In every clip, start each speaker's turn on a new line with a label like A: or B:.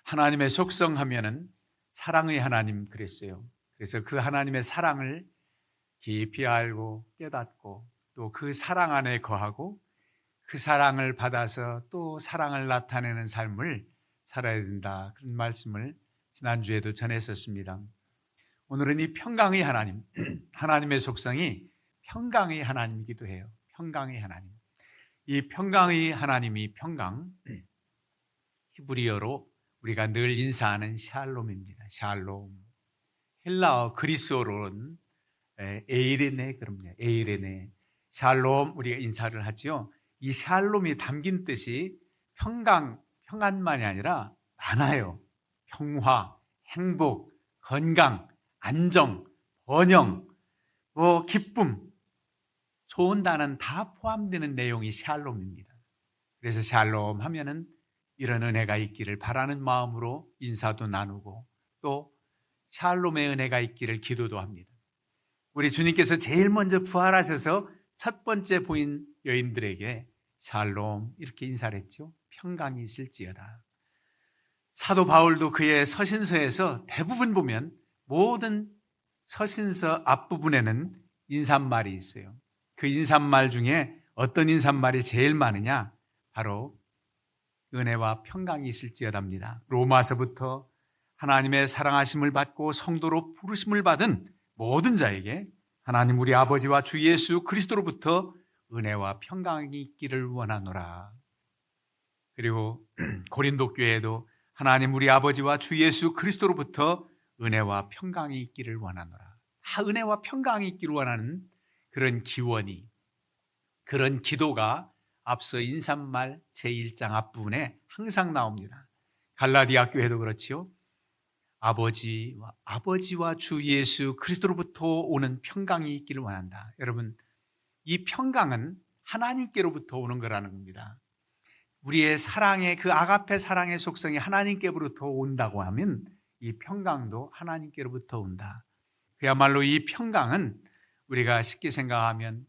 A: 하나님의 속성 하면은 사랑의 하나님 그랬어요. 그래서 그 하나님의 사랑을 깊이 알고 깨닫고 또 그 사랑 안에 거하고 그 사랑을 받아서 또 사랑을 나타내는 삶을 살아야 된다. 그런 말씀을 지난주에도 전했었습니다. 오늘은 이 평강의 하나님, 하나님의 속성이 평강의 하나님이기도 해요. 평강의 하나님. 이 평강의 하나님이 평강, 히브리어로 우리가 늘 인사하는 샬롬입니다. 샬롬. 헬라어 그리스어로는 에이레네 그럽니다. 에이레네. 샬롬 우리가 인사를 하지요. 이 샬롬이 담긴 뜻이 평강, 평안만이 아니라 많아요. 평화, 행복, 건강, 안정, 번영, 기쁨, 좋은 단어는 다 포함되는 내용이 샬롬입니다. 그래서 샬롬 하면은 이런 은혜가 있기를 바라는 마음으로 인사도 나누고 또 샬롬의 은혜가 있기를 기도도 합니다. 우리 주님께서 제일 먼저 부활하셔서 첫 번째 보인 여인들에게 샬롬 이렇게 인사를 했죠. 평강이 있을지어다. 사도 바울도 그의 서신서에서 대부분 보면 모든 서신서 앞부분에는 인사말이 있어요. 그 인사말 중에 어떤 인사말이 제일 많으냐? 바로 은혜와 평강이 있을지어답니다. 로마서부터 하나님의 사랑하심을 받고 성도로 부르심을 받은 모든 자에게 하나님 우리 아버지와 주 예수 그리스도로부터 은혜와 평강이 있기를 원하노라. 그리고 고린도 교회에도 하나님 우리 아버지와 주 예수 그리스도로부터 은혜와 평강이 있기를 원하노라. 다 은혜와 평강이 있기를 원하는 그런 기원이, 그런 기도가 앞서 인사말 제1장 앞부분에 항상 나옵니다. 갈라디아 교회도 그렇지요. 아버지와 주 예수 그리스도로부터 오는 평강이 있기를 원한다. 여러분, 이 평강은 하나님께로부터 오는 거라는 겁니다. 우리의 사랑의 그 아가페 사랑의 속성이 하나님께로부터 온다고 하면 이 평강도 하나님께로부터 온다. 그야말로 이 평강은 우리가 쉽게 생각하면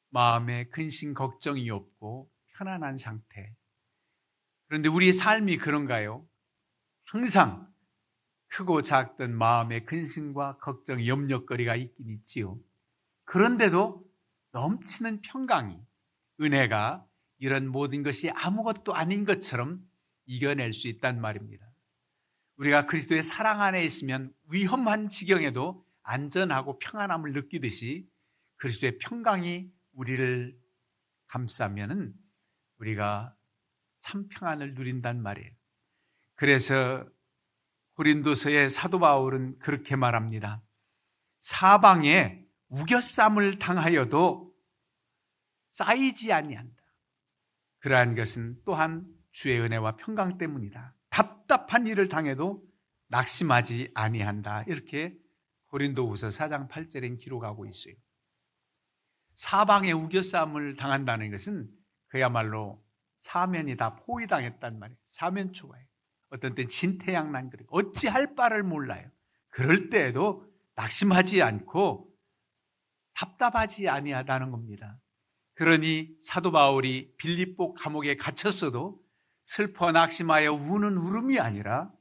A: 마음에 근심 걱정이 없고 편안한 상태. 그런데 우리의 삶이 그런가요? 항상 크고 작던 마음의 근심과 걱정, 염려거리가 있긴 있지요. 그런데도 넘치는 평강이, 은혜가 이런 모든 것이 아무것도 아닌 것처럼 이겨낼 수 있단 말입니다. 우리가 그리스도의 사랑 안에 있으면 위험한 지경에도 안전하고 평안함을 느끼듯이 그리스도의 평강이 우리를 감싸면은 우리가 참 평안을 누린단 말이에요. 그래서 고린도서의 사도 바울은 그렇게 말합니다. 사방에 우겨쌈을 당하여도 쌓이지 아니한다. 그러한 것은 또한 주의 은혜와 평강 때문이다. 답답한 일을 당해도 낙심하지 아니한다. 이렇게 고린도후서 4장 8절엔 기록하고 있어요. 사방에 우겨쌈을 당한다는 것은 그야말로 사면이 다 포위당했단 말이에요. 사면초가예요. 어떤 땐 진태양난 그래요. 어찌할 바를 몰라요. 그럴 때에도 낙심하지 않고 답답하지 아니하다는 겁니다. 그러니 사도 바울이 빌립보 감옥에 갇혔어도 슬퍼 낙심하여 우는 울음이 아니라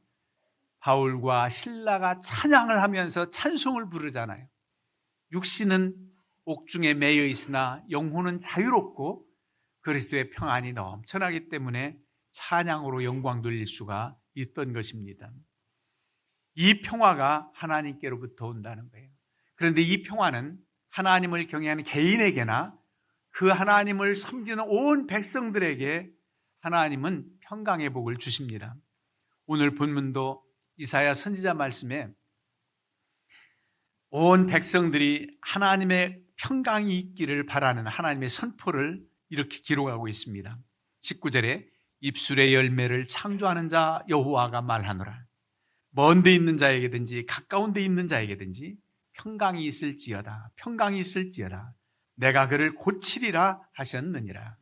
A: 바울과 실라가 찬양을 하면서 찬송을 부르잖아요. 육신은 옥중에 매여 있으나 영혼은 자유롭고 그리스도의 평안이 넘쳐나기 때문에 찬양으로 영광 돌릴 수가 있던 것입니다. 이 평화가 하나님께로부터 온다는 거예요. 그런데 이 평화는 하나님을 경외하는 개인에게나 그 하나님을 섬기는 온 백성들에게 하나님은 평강의 복을 주십니다. 오늘 본문도 이사야 선지자 말씀에 온 백성들이 하나님의 평강이 있기를 바라는 하나님의 선포를 이렇게 기록하고 있습니다. 19절에 입술의 열매를 창조하는 자 여호와가 말하노라. 먼 데 있는 자에게든지 가까운 데 있는 자에게든지 평강이 있을지어다. 평강이 있을지어다. 내가 그를 고치리라 하셨느니라.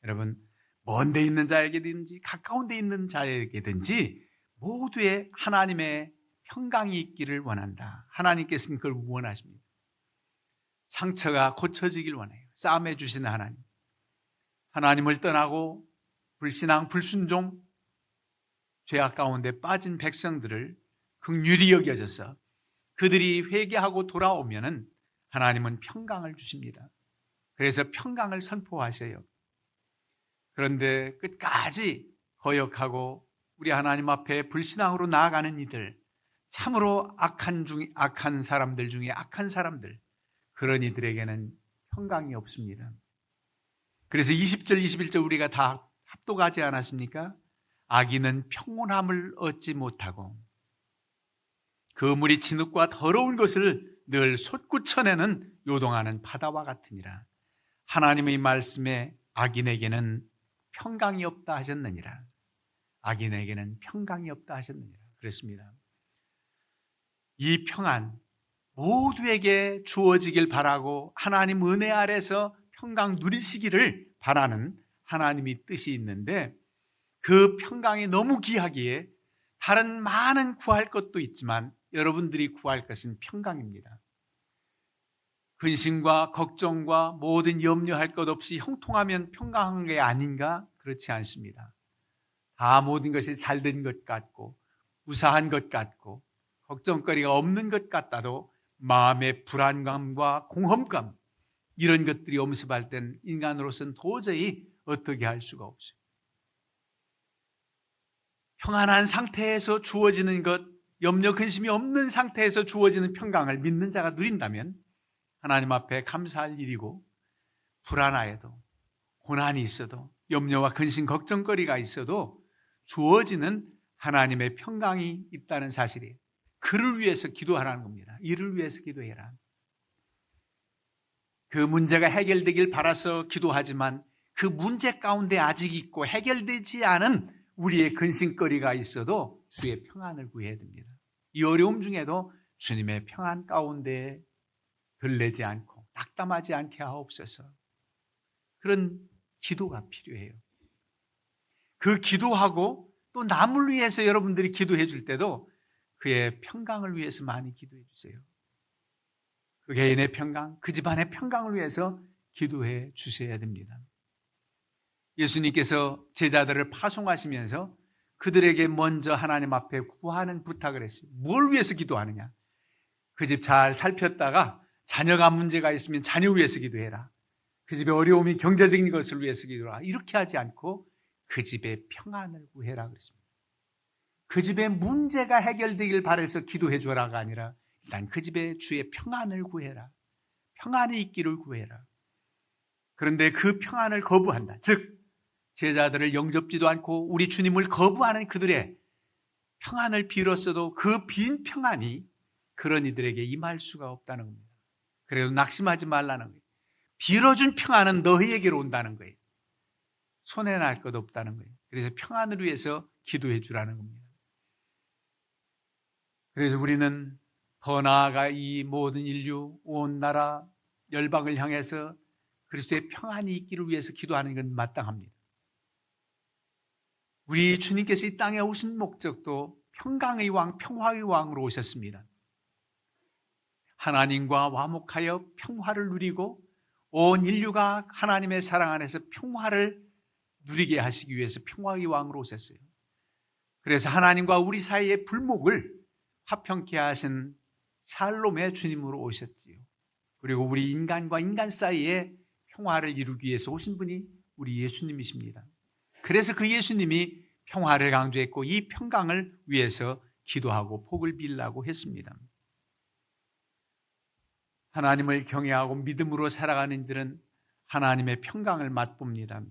A: 여러분, 먼 데 있는 자에게든지 가까운 데 있는 자에게든지 모두의 하나님의 평강이 있기를 원한다. 하나님께서는 그걸 원하십니다. 상처가 고쳐지길 원해요. 싸매 주시는 하나님. 하나님을 떠나고 불신앙, 불순종, 죄악 가운데 빠진 백성들을 긍휼히 여겨져서 그들이 회개하고 돌아오면은 하나님은 평강을 주십니다. 그래서 평강을 선포하셔요. 그런데 끝까지 거역하고 우리 하나님 앞에 불신앙으로 나아가는 이들, 참으로 악한 사람들 중에 악한 사람들, 그런 이들에게는 평강이 없습니다. 그래서 20절, 21절 우리가 다 합독하지 않았습니까? 악인은 평온함을 얻지 못하고 그 물이 진흙과 더러운 것을 늘 솟구쳐내는 요동하는 바다와 같으니라. 하나님의 말씀에 악인에게는 평강이 없다 하셨느니라. 악인에게는 평강이 없다 하셨느니라. 그랬습니다. 이 평안 모두에게 주어지길 바라고 하나님 은혜 아래서 평강 누리시기를 바라는 하나님의 뜻이 있는데, 그 평강이 너무 귀하기에 다른 많은 구할 것도 있지만 여러분들이 구할 것은 평강입니다. 근심과 걱정과 모든 염려할 것 없이 형통하면 평강한 게 아닌가? 그렇지 않습니다. 다 모든 것이 잘 된 것 같고 무사한 것 같고 걱정거리가 없는 것 같아도 마음의 불안감과 공허감, 이런 것들이 엄습할 땐 인간으로서는 도저히 어떻게 할 수가 없어요. 평안한 상태에서 주어지는 것, 염려 근심이 없는 상태에서 주어지는 평강을 믿는 자가 누린다면 하나님 앞에 감사할 일이고, 불안하여도 고난이 있어도 염려와 근심 걱정거리가 있어도 주어지는 하나님의 평강이 있다는 사실이에요. 그를 위해서 기도하라는 겁니다. 이를 위해서 기도해라. 그 문제가 해결되길 바라서 기도하지만 그 문제 가운데 아직 있고 해결되지 않은 우리의 근심거리가 있어도 주의 평안을 구해야 됩니다. 이 어려움 중에도 주님의 평안 가운데 들레지 않고 낙담하지 않게 하옵소서. 그런 기도가 필요해요. 그 기도하고 또 남을 위해서 여러분들이 기도해 줄 때도 그의 평강을 위해서 많이 기도해 주세요. 그 개인의 평강, 그 집안의 평강을 위해서 기도해 주셔야 됩니다. 예수님께서 제자들을 파송하시면서 그들에게 먼저 하나님 앞에 구하는 부탁을 했어요. 뭘 위해서 기도하느냐? 그 집 잘 살폈다가 자녀가 문제가 있으면 자녀 위해서 기도해라. 그 집에 어려움이 경제적인 것을 위해서 기도하라. 이렇게 하지 않고 그 집에 평안을 구해라 그랬습니다. 그 집에 문제가 해결되길 바라서 기도해 줘라가 아니라 일단 그 집에 주의 평안을 구해라. 평안이 있기를 구해라. 그런데 그 평안을 거부한다. 즉 제자들을 영접지도 않고 우리 주님을 거부하는 그들의 평안을 빌었어도 그 빈 평안이 그런 이들에게 임할 수가 없다는 겁니다. 그래도 낙심하지 말라는 거예요. 빌어준 평안은 너희에게로 온다는 거예요. 손해날 것 없다는 거예요. 그래서 평안을 위해서 기도해 주라는 겁니다. 그래서 우리는 더 나아가 이 모든 인류, 온 나라, 열방을 향해서 그리스도의 평안이 있기를 위해서 기도하는 건 마땅합니다. 우리 주님께서 이 땅에 오신 목적도 평강의 왕, 평화의 왕으로 오셨습니다. 하나님과 화목하여 평화를 누리고 온 인류가 하나님의 사랑 안에서 평화를 누리게 하시기 위해서 평화의 왕으로 오셨어요. 그래서 하나님과 우리 사이의 불목을 화평케 하신 샬롬의 주님으로 오셨지요. 그리고 우리 인간과 인간 사이에 평화를 이루기 위해서 오신 분이 우리 예수님이십니다. 그래서 그 예수님이 평화를 강조했고 이 평강을 위해서 기도하고 복을 빌라고 했습니다. 하나님을 경외하고 믿음으로 살아가는 이들은 하나님의 평강을 맛봅니다.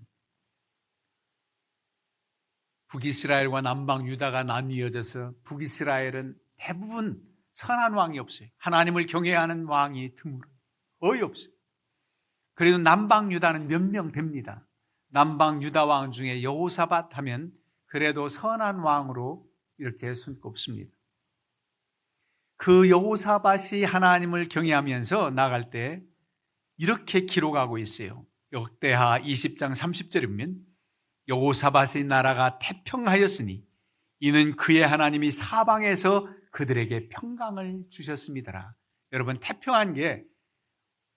A: 북이스라엘과 남방 유다가 나뉘어져서 북이스라엘은 대부분 선한 왕이 없어요. 하나님을 경외하는 왕이 드물어요. 거의 없어요. 그래도 남방 유다는 몇 명 됩니다. 남방 유다 왕 중에 여호사밧 하면 그래도 선한 왕으로 이렇게 손꼽습니다. 그 여호사밧이 하나님을 경외하면서 나갈 때 이렇게 기록하고 있어요. 역대하 20장 30절에 보면 여호사밧의 나라가 태평하였으니 이는 그의 하나님이 사방에서 그들에게 평강을 주셨습니다라. 여러분, 태평한 게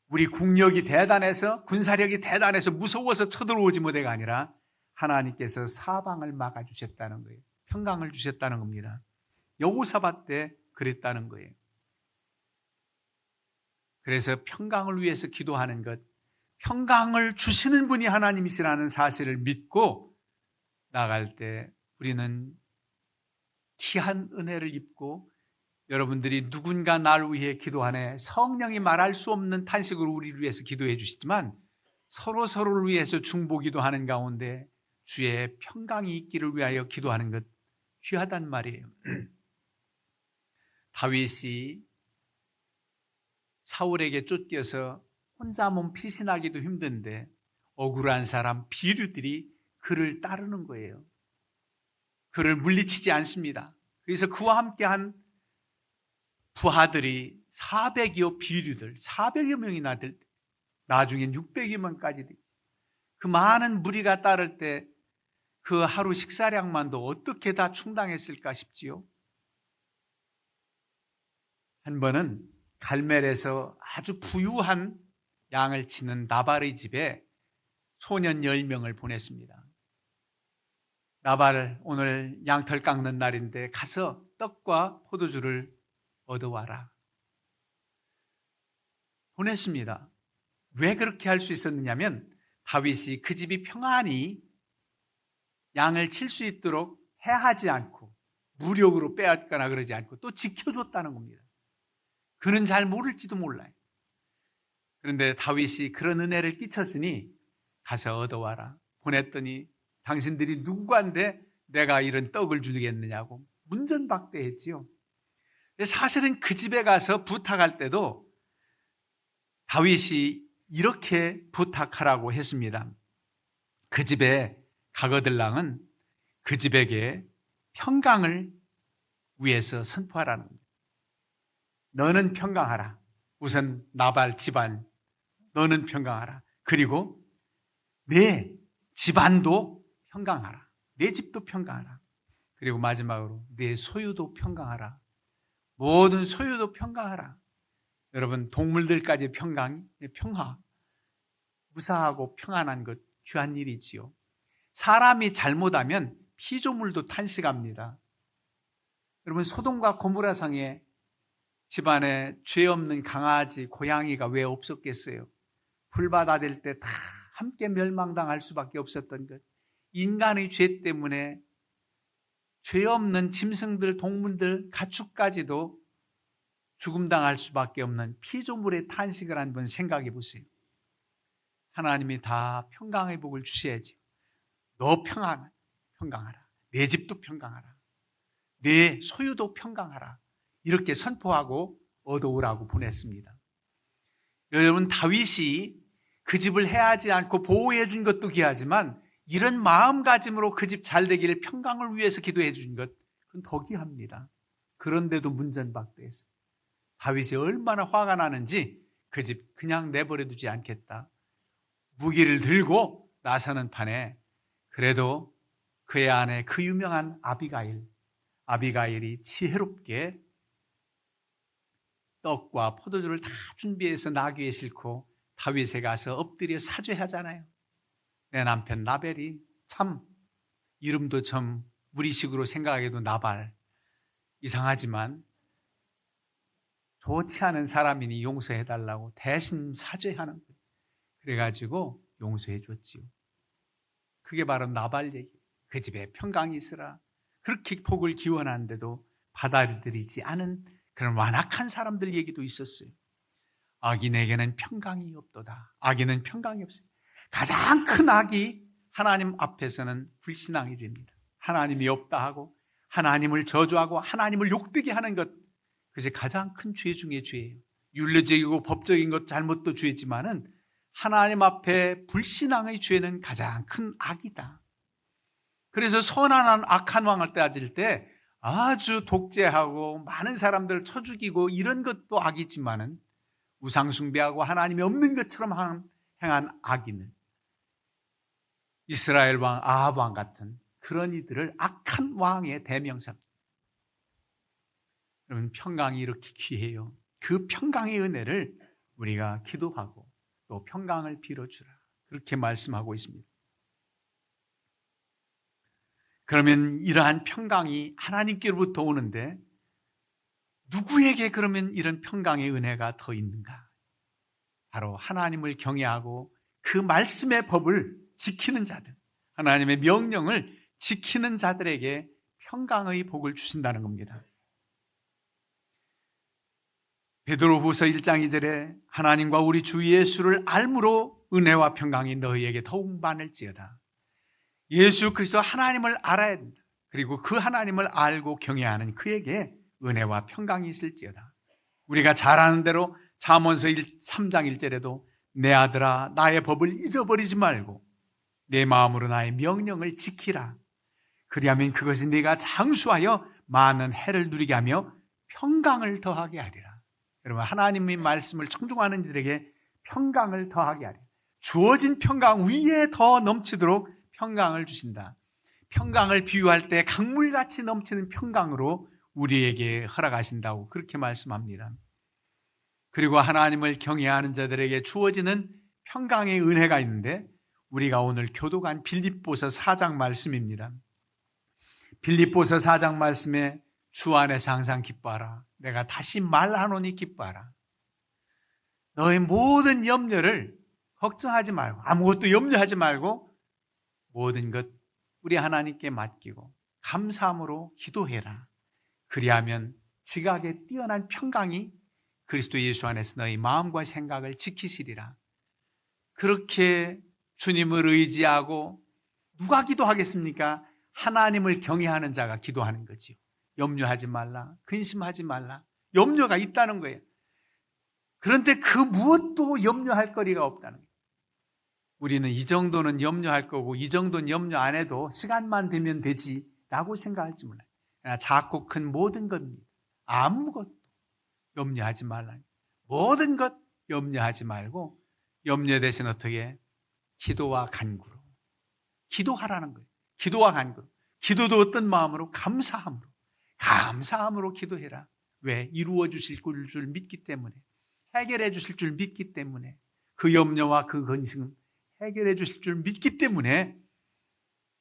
A: 우리 국력이 대단해서 군사력이 대단해서 무서워서 쳐들어오지 못해가 아니라 하나님께서 사방을 막아주셨다는 거예요. 평강을 주셨다는 겁니다. 여호사밧 때 그랬다는 거예요. 그래서 평강을 위해서 기도하는 것, 평강을 주시는 분이 하나님이시라는 사실을 믿고 나갈 때 우리는 귀한 은혜를 입고, 여러분들이 누군가 날 위해 기도하네, 성령이 말할 수 없는 탄식으로 우리를 위해서 기도해 주시지만 서로를 위해서 중보기도 하는 가운데 주의 평강이 있기를 위하여 기도하는 것 귀하단 말이에요. 다윗이 사울에게 쫓겨서 혼자 몸 피신하기도 힘든데 억울한 사람 비류들이 그를 따르는 거예요. 그를 물리치지 않습니다. 그래서 그와 함께한 부하들이 400여 비류들, 400여 명이나 될 때, 나중엔 600여 명까지 그 많은 무리가 따를 때 그 하루 식사량만도 어떻게 다 충당했을까 싶지요. 한 번은 갈멜에서 아주 부유한 양을 치는 나발의 집에 소년 10명을 보냈습니다. 나발, 오늘 양털 깎는 날인데 가서 떡과 포도주를 얻어와라. 보냈습니다. 왜 그렇게 할 수 있었느냐면 다윗이 그 집이 평안히 양을 칠 수 있도록 해하지 않고 무력으로 빼앗거나 그러지 않고 또 지켜줬다는 겁니다. 그는 잘 모를지도 몰라요. 그런데 다윗이 그런 은혜를 끼쳤으니 가서 얻어와라. 보냈더니 당신들이 누구한테 내가 이런 떡을 주겠느냐고 문전박대했지요. 사실은 그 집에 가서 부탁할 때도 다윗이 이렇게 부탁하라고 했습니다. 그 집에 가거들랑은 그 집에게 평강을 위해서 선포하라는 겁니다. 너는 평강하라. 우선 나발 집안, 너는 평강하라. 그리고 내 집안도 평강하라. 내 집도 평강하라. 그리고 마지막으로 내 소유도 평강하라. 모든 소유도 평강하라. 여러분, 동물들까지 평화, 무사하고 평안한 것 귀한 일이지요. 사람이 잘못하면 피조물도 탄식합니다. 여러분, 소돔과 고모라성에 집안에 죄 없는 강아지, 고양이가 왜 없었겠어요? 불바다될 때 다 함께 멸망당할 수밖에 없었던 것. 인간의 죄 때문에 죄 없는 짐승들, 동물들, 가축까지도 죽음당할 수밖에 없는 피조물의 탄식을 한번 생각해 보세요. 하나님이 다 평강의 복을 주셔야지. 너 평강하라. 내 집도 평강하라. 내 소유도 평강하라. 이렇게 선포하고 얻어오라고 보냈습니다. 여러분, 다윗이 그 집을 해하지 않고 보호해 준 것도 귀하지만 이런 마음가짐으로 그 집 잘 되기를, 평강을 위해서 기도해 준 것, 그건 더 귀합니다. 그런데도 문전박대했어요. 다윗이 얼마나 화가 나는지 그 집 그냥 내버려 두지 않겠다. 무기를 들고 나서는 판에 그래도 그의 아내, 그 유명한 아비가일이 지혜롭게 떡과 포도주를 다 준비해서 나귀에 싣고 다윗에 가서 엎드려 사죄하잖아요. 내 남편 나벨이 참, 이름도 참 무리식으로 생각하기도 나발, 이상하지만 좋지 않은 사람이니 용서해달라고 대신 사죄하는 거예요. 그래가지고 용서해 줬지요. 그게 바로 나발 얘기. 그 집에 평강이 있으라. 그렇게 복을 기원하는데도 받아들이지 않은 그런 완악한 사람들 얘기도 있었어요. 악인에게는 평강이 없도다. 악인은 평강이 없어요. 가장 큰 악이 하나님 앞에서는 불신앙이 됩니다. 하나님이 없다 하고 하나님을 저주하고 하나님을 욕되게 하는 것, 그것이 가장 큰 죄 중의 죄예요. 윤리적이고 법적인 것 잘못도 죄지만은 하나님 앞에 불신앙의 죄는 가장 큰 악이다. 그래서 선한 악한 왕을 따질 때 아주 독재하고 많은 사람들을 쳐 죽이고 이런 것도 악이지만은 우상 숭배하고 하나님이 없는 것처럼 행한 악인을, 이스라엘 왕 아합 왕 같은 그런 이들을 악한 왕의 대명사. 여러분, 평강이 이렇게 귀해요. 그 평강의 은혜를 우리가 기도하고 또 평강을 빌어주라, 그렇게 말씀하고 있습니다. 그러면 이러한 평강이 하나님께로부터 오는데 누구에게 그러면 이런 평강의 은혜가 더 있는가? 바로 하나님을 경외하고 그 말씀의 법을 지키는 자들, 하나님의 명령을 지키는 자들에게 평강의 복을 주신다는 겁니다. 베드로후서 1장 2절에 하나님과 우리 주 예수를 알므로 은혜와 평강이 너희에게 더욱 많을지어다. 예수 그리스도 하나님을 알아야 된다. 그리고 그 하나님을 알고 경외하는 그에게 은혜와 평강이 있을지어다. 우리가 잘 아는 대로 잠언서 3장 1절에도 내 아들아 나의 법을 잊어버리지 말고 내 마음으로 나의 명령을 지키라. 그리하면 그것이 네가 장수하여 많은 해를 누리게 하며 평강을 더하게 하리라. 여러분, 하나님의 말씀을 청종하는 이들에게 평강을 더하게 하리라. 주어진 평강 위에 더 넘치도록 평강을 주신다. 평강을 비유할 때 강물같이 넘치는 평강으로 우리에게 허락하신다고 그렇게 말씀합니다. 그리고 하나님을 경외하는 자들에게 주어지는 평강의 은혜가 있는데 우리가 오늘 교독한 빌립보서 4장 말씀입니다. 빌립보서 4장 말씀에 주 안에서 항상 기뻐하라. 내가 다시 말하노니 기뻐하라. 너의 모든 염려를 걱정하지 말고 아무것도 염려하지 말고 모든 것 우리 하나님께 맡기고 감사함으로 기도해라. 그리하면 지각에 뛰어난 평강이 그리스도 예수 안에서 너희 마음과 생각을 지키시리라. 그렇게 주님을 의지하고 누가 기도하겠습니까? 하나님을 경외하는 자가 기도하는 거지요. 염려하지 말라, 근심하지 말라. 염려가 있다는 거예요. 그런데 그 무엇도 염려할 거리가 없다는 거예요. 우리는 이 정도는 염려할 거고 이 정도는 염려 안 해도 시간만 되면 되지 라고 생각할지 몰라요. 작고 큰 모든 겁니다. 아무것도 염려하지 말라. 모든 것 염려하지 말고 염려 대신 어떻게? 기도와 간구로. 기도하라는 거예요. 기도와 간구로. 기도도 어떤 마음으로? 감사함으로. 감사함으로 기도해라. 왜? 이루어 주실 줄 믿기 때문에. 해결해 주실 줄 믿기 때문에. 그 염려와 그 근심 해결해 주실 줄 믿기 때문에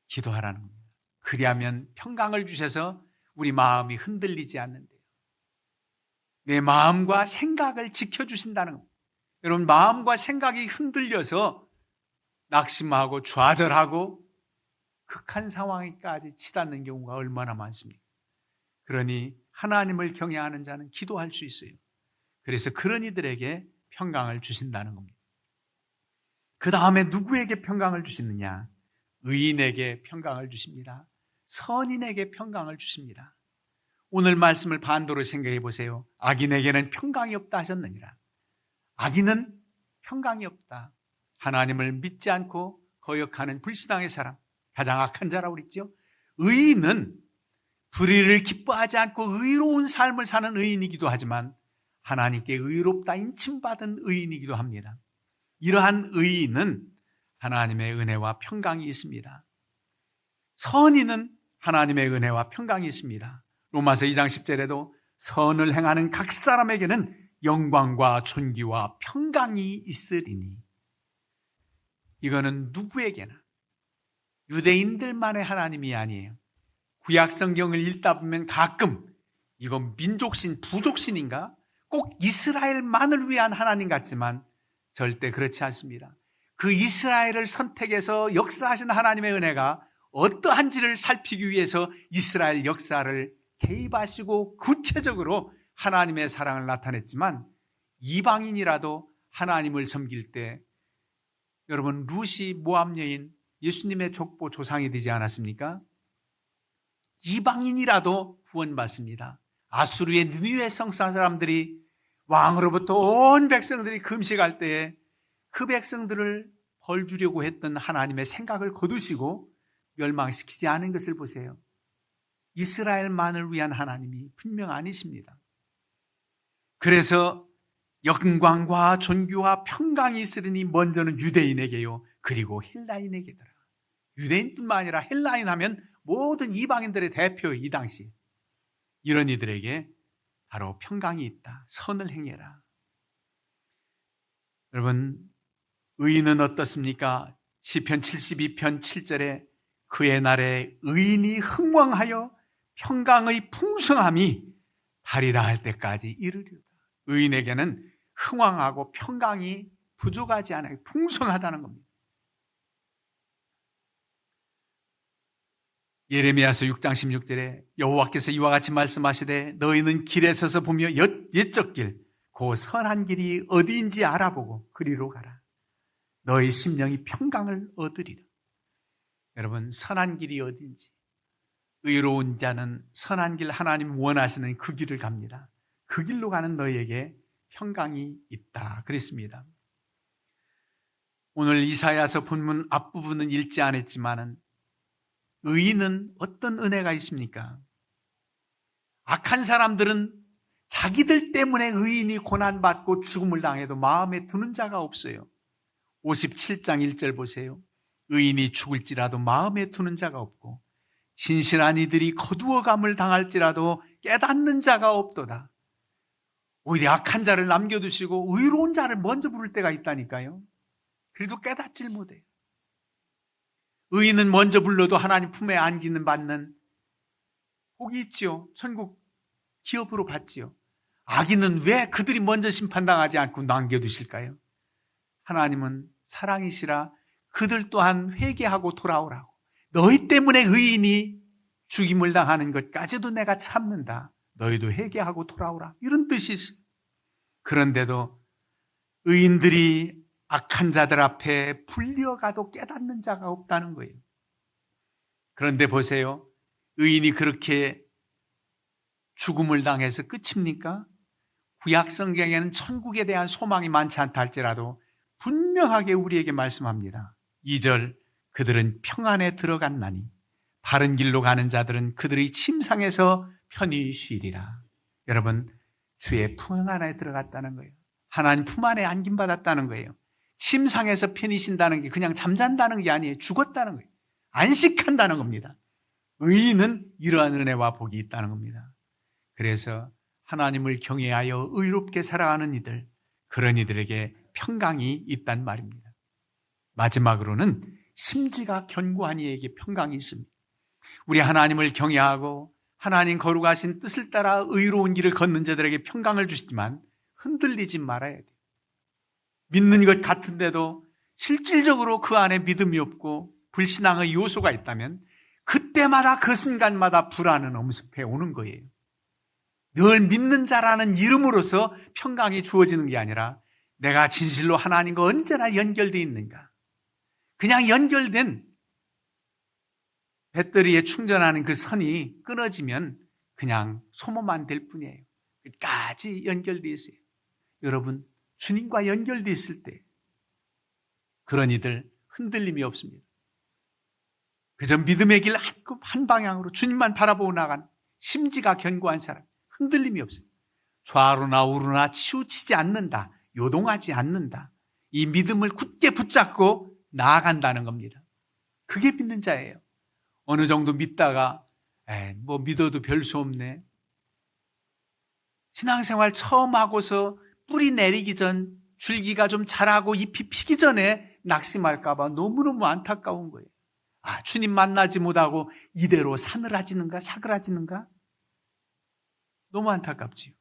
A: 기도하라는 겁니다. 그리하면 평강을 주셔서 우리 마음이 흔들리지 않는데요. 내 마음과 생각을 지켜주신다는 겁니다. 여러분, 마음과 생각이 흔들려서 낙심하고 좌절하고 극한 상황에까지 치닫는 경우가 얼마나 많습니까? 그러니 하나님을 경외하는 자는 기도할 수 있어요. 그래서 그런 이들에게 평강을 주신다는 겁니다. 그 다음에 누구에게 평강을 주시느냐? 의인에게 평강을 주십니다. 선인에게 평강을 주십니다. 오늘 말씀을 반대로 생각해 보세요. 악인에게는 평강이 없다 하셨느니라. 악인은 평강이 없다. 하나님을 믿지 않고 거역하는 불신앙의 사람, 가장 악한 자라고 그랬죠. 의인은 불의를 기뻐하지 않고 의로운 삶을 사는 의인이기도 하지만 하나님께 의롭다 인침받은 의인이기도 합니다. 이러한 의인은 하나님의 은혜와 평강이 있습니다. 선인은 하나님의 은혜와 평강이 있습니다. 로마서 2장 10절에도 선을 행하는 각 사람에게는 영광과 존귀와 평강이 있으리니. 이거는 누구에게나, 유대인들만의 하나님이 아니에요. 구약 성경을 읽다 보면 가끔 이건 민족신, 부족신인가? 꼭 이스라엘만을 위한 하나님 같지만 절대 그렇지 않습니다. 그 이스라엘을 선택해서 역사하신 하나님의 은혜가 어떠한지를 살피기 위해서 이스라엘 역사를 개입하시고 구체적으로 하나님의 사랑을 나타냈지만 이방인이라도 하나님을 섬길 때 여러분 룻이 모압 여인 예수님의 족보 조상이 되지 않았습니까? 이방인이라도 구원받습니다. 아수르의 느니웨 성사 사람들이 왕으로부터 온 백성들이 금식할 때에 그 백성들을 벌 주려고 했던 하나님의 생각을 거두시고 멸망시키지 않은 것을 보세요. 이스라엘만을 위한 하나님이 분명 아니십니다. 그래서 영광과 존귀와 평강이 있으리니 먼저는 유대인에게요, 그리고 헬라인에게더라. 유대인뿐만 아니라 헬라인 하면 모든 이방인들의 대표, 이 당시 이런 이들에게 바로 평강이 있다. 선을 행해라. 여러분, 의인은 어떻습니까? 시편 72편 7절에 그의 날에 의인이 흥왕하여 평강의 풍성함이 다리다 할 때까지 이르리로다. 의인에게는 흥왕하고 평강이 부족하지 않아요. 풍성하다는 겁니다. 예레미야서 6장 16절에 여호와께서 이와 같이 말씀하시되 너희는 길에 서서 보며 옛적 길, 그 선한 길이 어디인지 알아보고 그리로 가라. 너희 심령이 평강을 얻으리라. 여러분, 선한 길이 어딘지, 의로운 자는 선한 길, 하나님 원하시는 그 길을 갑니다. 그 길로 가는 너희에게 평강이 있다 그랬습니다. 오늘 이사야서 본문 앞부분은 읽지 않았지만은 의인은 어떤 은혜가 있습니까? 악한 사람들은 자기들 때문에 의인이 고난받고 죽음을 당해도 마음에 두는 자가 없어요. 57장 1절 보세요. 의인이 죽을지라도 마음에 두는 자가 없고 진실한 이들이 거두어감을 당할지라도 깨닫는 자가 없도다. 오히려 악한 자를 남겨두시고 의로운 자를 먼저 부를 때가 있다니까요. 그래도 깨닫질 못해요. 의인은 먼저 불러도 하나님 품에 안기는 받는 복이 있죠. 천국 기업으로 받지요. 악인은 왜 그들이 먼저 심판당하지 않고 남겨두실까요? 하나님은 사랑이시라 그들 또한 회개하고 돌아오라고. 너희 때문에 의인이 죽임을 당하는 것까지도 내가 참는다. 너희도 회개하고 돌아오라. 이런 뜻이 있어요. 그런데도 의인들이 악한 자들 앞에 불려가도 깨닫는 자가 없다는 거예요. 그런데 보세요. 의인이 그렇게 죽음을 당해서 끝입니까? 구약 성경에는 천국에 대한 소망이 많지 않다 할지라도 분명하게 우리에게 말씀합니다. 2절, 그들은 평안에 들어갔나니 바른 길로 가는 자들은 그들의 침상에서 편히 쉬리라. 여러분, 주의 품 안에 들어갔다는 거예요. 하나님 품 안에 안김받았다는 거예요. 침상에서 편히 쉰다는 게 그냥 잠잔다는 게 아니에요. 죽었다는 거예요. 안식한다는 겁니다. 의인은 이러한 은혜와 복이 있다는 겁니다. 그래서 하나님을 경외하여 의롭게 살아가는 이들, 그런 이들에게 평강이 있단 말입니다. 마지막으로는 심지가 견고한 이에게 평강이 있습니다. 우리 하나님을 경외하고 하나님 거룩하신 뜻을 따라 의로운 길을 걷는 자들에게 평강을 주시지만 흔들리지 말아야 돼요. 믿는 것 같은데도 실질적으로 그 안에 믿음이 없고 불신앙의 요소가 있다면 그때마다 그 순간마다 불안은 엄습해 오는 거예요. 늘 믿는 자라는 이름으로서 평강이 주어지는 게 아니라 내가 진실로 하나님과 언제나 연결되어 있는가. 그냥 연결된 배터리에 충전하는 그 선이 끊어지면 그냥 소모만 될 뿐이에요. 끝까지 연결되어 있어요. 여러분, 주님과 연결되어 있을 때 그런 이들 흔들림이 없습니다. 그저 믿음의 길 한 방향으로 주님만 바라보고 나간 심지가 견고한 사람, 흔들림이 없어요. 좌로나 우로나 치우치지 않는다, 요동하지 않는다. 이 믿음을 굳게 붙잡고 나아간다는 겁니다. 그게 믿는 자예요. 어느 정도 믿다가 뭐 믿어도 별 수 없네. 신앙생활 처음 하고서 뿌리 내리기 전, 줄기가 좀 자라고 잎이 피기 전에 낙심할까 봐 너무너무 안타까운 거예요. 아, 주님 만나지 못하고 이대로 사늘어지는가 사그라지는가? 너무 안타깝지요.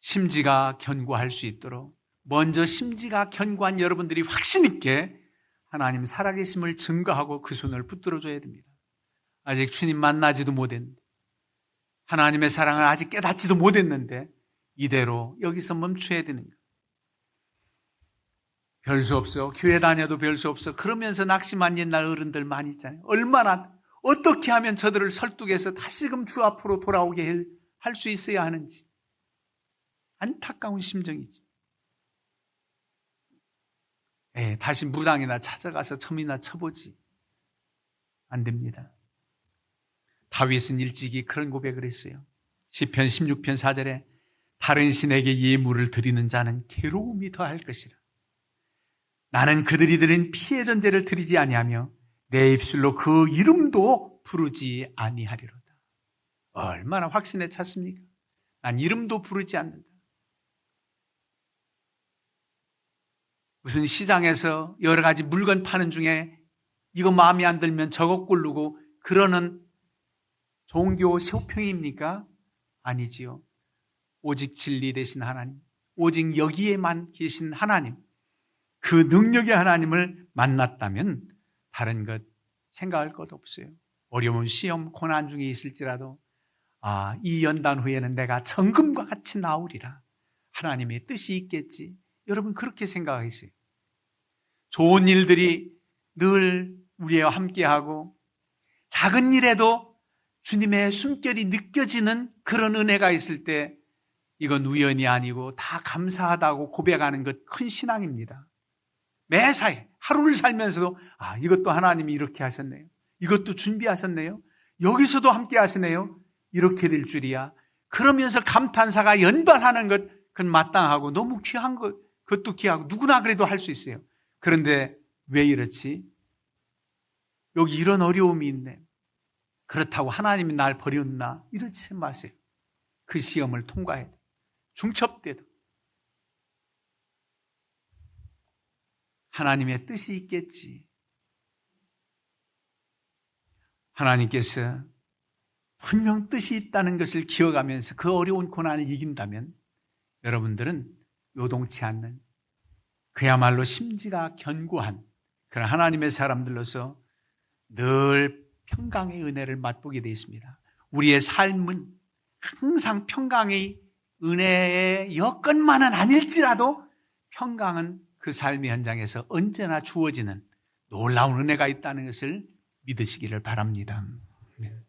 A: 심지가 견고할 수 있도록 먼저 심지가 견고한 여러분들이 확신 있게 하나님 살아계심을 증거하고 그 손을 붙들어줘야 됩니다. 아직 주님 만나지도 못했는데, 하나님의 사랑을 아직 깨닫지도 못했는데 이대로 여기서 멈춰야 되는 거예요. 별 수 없어, 교회 다녀도 별 수 없어, 그러면서 낙심한 옛날 어른들 많이 있잖아요. 얼마나 어떻게 하면 저들을 설득해서 다시금 주 앞으로 돌아오게 할 수 있어야 하는지 안타까운 심정이죠. 다시 무당이나 찾아가서 점이나 쳐보지. 안 됩니다. 다윗은 일찍이 그런 고백을 했어요. 시편 16편 4절에 다른 신에게 예물을 드리는 자는 괴로움이 더할 것이라. 나는 그들이 드린 피의 전제를 드리지 아니하며 내 입술로 그 이름도 부르지 아니하리로다. 얼마나 확신에 찼습니까? 난 이름도 부르지 않는다. 무슨 시장에서 여러 가지 물건 파는 중에 이거 마음에 안 들면 저거 고르고 그러는 종교 쇼핑입니까? 아니지요. 오직 진리 되신 하나님, 오직 여기에만 계신 하나님, 그 능력의 하나님을 만났다면 다른 것 생각할 것 없어요. 어려운 시험, 고난 중에 있을지라도 이 연단 후에는 내가 정금과 같이 나오리라. 하나님의 뜻이 있겠지. 여러분 그렇게 생각하세요. 좋은 일들이 늘 우리와 함께하고 작은 일에도 주님의 숨결이 느껴지는 그런 은혜가 있을 때 이건 우연이 아니고 다 감사하다고 고백하는 것 큰 신앙입니다. 매사에 하루를 살면서도 이것도 하나님이 이렇게 하셨네요. 이것도 준비하셨네요. 여기서도 함께 하시네요. 이렇게 될 줄이야. 그러면서 감탄사가 연발하는 것 그건 마땅하고 너무 귀한 것, 그것도 귀하고 누구나 그래도 할 수 있어요. 그런데 왜 이렇지? 여기 이런 어려움이 있네. 그렇다고 하나님이 날 버렸나? 이러지 마세요. 그 시험을 통과해야 돼. 중첩 때도 하나님의 뜻이 있겠지. 하나님께서 분명 뜻이 있다는 것을 기억하면서 그 어려운 고난을 이긴다면 여러분들은 요동치 않는 그야말로 심지가 견고한 그런 하나님의 사람들로서 늘 평강의 은혜를 맛보게 되어 있습니다. 우리의 삶은 항상 평강의 은혜의 여건만은 아닐지라도 평강은 그 삶의 현장에서 언제나 주어지는 놀라운 은혜가 있다는 것을 믿으시기를 바랍니다.